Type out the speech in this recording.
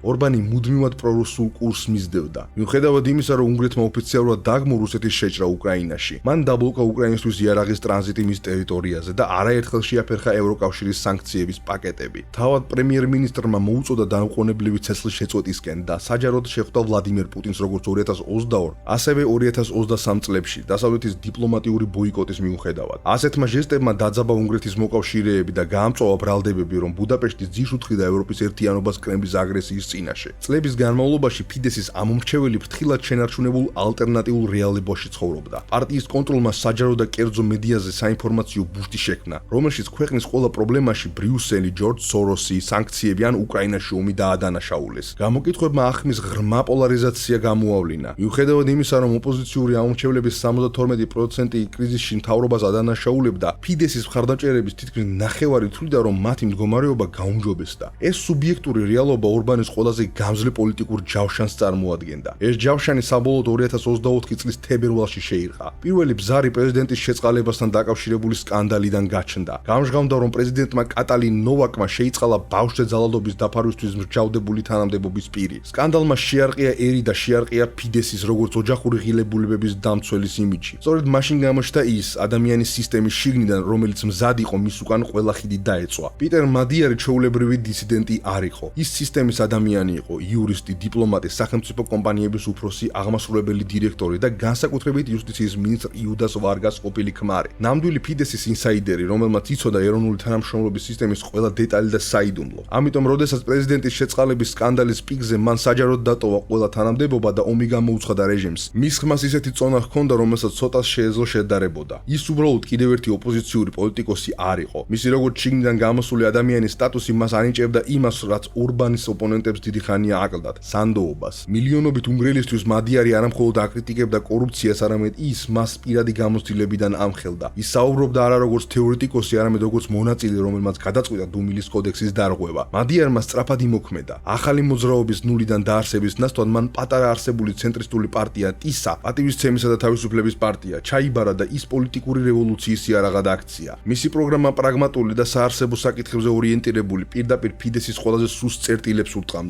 ორბანი მუდმივად პრორუსულ კურსს მისდევდა. მიუხედავად იმისა, რომ უნგრეთმა ოფიციალურად დაგმო რუსეთის შეჭრა უკრაინაში, მან დაბლოკა უკრაინისთვის იარაღის ტრანზიტი მის ტერიტორიაზე და არაერთხელ შეაფერხა ევროკავშირის სანქციების პაკეტები. თავად პრემიერ-მინისტრმა მოუწოდა დამყონებლივი ცეცხლის შეწყვეტისკენ და საჯაროდ შეხვდა ვლადიმერ პუტინს როგორც 2022, ასევე 2023 წლებში დასავლეთის დიპლომატიური ბოიკოტის მიუხედავად. ასეთმა ჟესტებმა დაძაბა უნგრეთის მოკავშირეები და გაამწვავა ბრალდებები, რომ ბუდაპეშტი ძირს უთხიდა ევროპის ერთიანობას კრემლის აგრესიის წინაშე. წლების განმავლობაში ფიდესის ამომრჩეველი ფრთხილად შენარჩუნებულ ალტერნატიულ რეალებაში ცხოვრობდა. პარტიის კონტროლმა საჯარო და კერძო მედიაზე საინფორმაციო ბუშტი შექმნა, რომელშიც ქვეყნის ყველა პრობლემაში ბრიუსელი, ჯორჯ სოროსი, სანქციები ან უკრაინაში ომი დაადანაშაულეს. გამოკითხვებმა ახმის ღრმა პოლარიზაცია გამოავლინა. მიუხედავად იმისა, რომ ოპოზიციური ამომრჩევლების 72% კრიზისში მთავრობას ადანაშაულებდა, ფიდესის მხარდამჭერების თითქმის ნახევარი თვლიდა, რომ მათი მდგომარეობა გაუმჯობესდა. ეს სუბიექტური რეალობა ორბანის ყველაზე გამძლე პოლიტიკურ ჯავშანს წარმოადგენდა. ეს ჯავშანი საბოლოოდ 2024 წლის თებერვალში შეირყა. პირველი ბზარი პრეზიდენტის შეწყალებასთან დაკავშირებული სკანდალიდან გაჩნდა. გამჟღავნდა, რომ პრეზიდენტმა კატალინ ნოვაკმა შეიწყალა ბავშვზე ძალადობის დაფარვისთვის მრჩევლებული თანამდებობის პირი. სკანდალმა შეარყია ერი და შეარყია ფიდესის როგორც ოჯახური ღირებულებების დამცველის იმიჯი. სწორედ მაშინ გამოჩნდა ის ადამიანის სისტემის შიგნიდან, რომელიც მზად იყო მის უკან ყველა ხიდი დაეწვა. პიტერ მადიარი ჩვეულებრივი დისიდენტი არ იყო. ის სისტემის ადამიანი იყო, იურისტი, დიპლომატი, სახელმწიფო კომპანიების უფროსი, აღმასრულებელი დირექტორი და განსაკუთრებით იუსტიციის მინისტრ იუდას ვარგას ყოფილი ქმარი. ნამდვილი ფიდესის ინსაიდერი, რომელმაც იცოდა ეროვნული თანამშრომლობის სისტემის ყველა დეტალი და საიდუმლო. ამიტომ, როდესაც პრეზიდენტის შეწყალების სკანდალის პიკზე მან საჯაროდ დატოვა ყველა თანამდებობა და ომი გამოუცხადა რეჟიმს, მის ხმას ისეთი წონა ჰქონდა, რომელსაც ცოტას შეეძლო შედარებოდა. ის უბრალოდ კიდევ ერთი ოპოზიციური პოლიტიკოსი არ იყო. მისი როგორც შიგნიდან გამოსული ადამიანის სტატუსი მას ანიჭებდა იმას, რაც ორბანის ოპონენტებს დიდი ხანია აკლდათ, სანდოობას. მილიონობით უნგრელისთვის მადიარი არამხოლოდ აკრიტიკებდა კორუფციას, არამედ ის მას პირადი გამოცდილებიდან ამხელდა. ის საუბრობდა არა როგორც თეორეტიკოსი, არამედ როგორც მონაწილე, რომელმაც გადაწყვიტა დუმილის კოდექსის დარღვევა. მადიარმა სწრაფად იმოქმედა. ახალი მოძრაობის ნულიდან დაარსების ნაცვლად მან პატარა არსებული ცენტრისტული პარტია ტისა, პატივისცემისა და თავისუფლების პარტია ჩაიბარა და ის პოლიტიკური რევოლუციის იარაღად აქცია. მისი პროგრამა პრაგმატული და საარსებო საკითხებზე ორიენტირებული პირდაპირ ფიდესის ყველაზე სუსტ წერტილებს ურტყამდა.